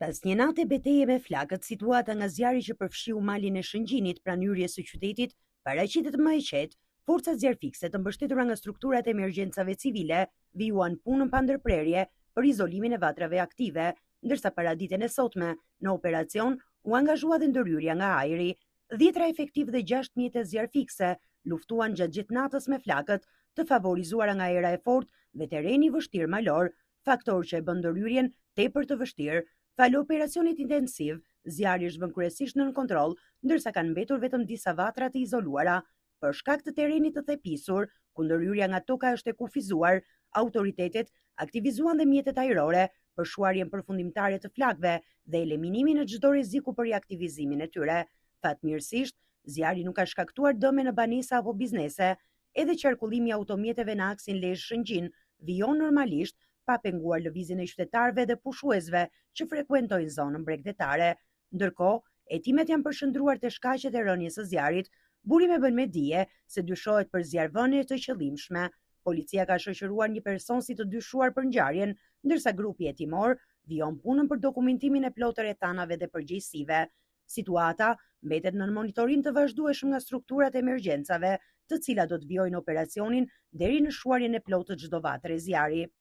Pas një nate beteje me flakët, situata nga zjarri që përfshiu malin e Shëngjinit pranë hyrjes së qytetit paraqitet më e qetë. Forcat zjarfikse të mbështetura nga strukturat e emergjencave civile vijuan punën pa ndërprerje për izolimin e vatrave aktive, ndërsa para ditën e sotme në operacion u angazhua dhe ndërhyrja nga ajri. 10 efektiv dhe 6 mjete zjarfikse luftuan gjatë gjithë natës me flakët, të favorizuara nga era e fortë dhe terreni i vështirë malor, faktor që e bën ndërhyrjen tepër të vështirë. Falë operacionit intensiv, zjarri është vënë kryesisht nën kontroll, ndërsa kanë mbetur vetëm disa vatra të izoluara. Për shkak të terrenit të thepisur, ku ndërhyrja nga toka është e kufizuar, autoritetet aktivizuan dhe mjetet ajrore për shuarjen përfundimtare të flakëve dhe eliminimin e çdo rreziku për riaktivizimin e tyre. Fatmirësisht, zjarri nuk ka shkaktuar dëme në banesa apo biznese, edhe qarkullimi i automjeteve në aksin Lezhë-Shëngjin vijon normalisht, pa penguar lëvizjen e qytetarëve dhe pushuesve që frekuentojnë zonën bregdetare. Ndërkohë, hetimet janë përshëndruar te shkaqet e rënies së zjarrit. Burime bën me dije se dyshohet për zjarrvënie të qëllimshme. Policia ka shoqëruar një person si të dyshuar për ngjarjen, ndërsa grupi hetimor vijon punën për dokumentimin e plotë të rrethanave dhe përgjegjësive. Situata mbetet në monitorim të vazhdueshëm nga strukturat e emergjencave, të cilat do të vijojnë operacionin deri në shuarjen e plotë të çdo vatre zjarri.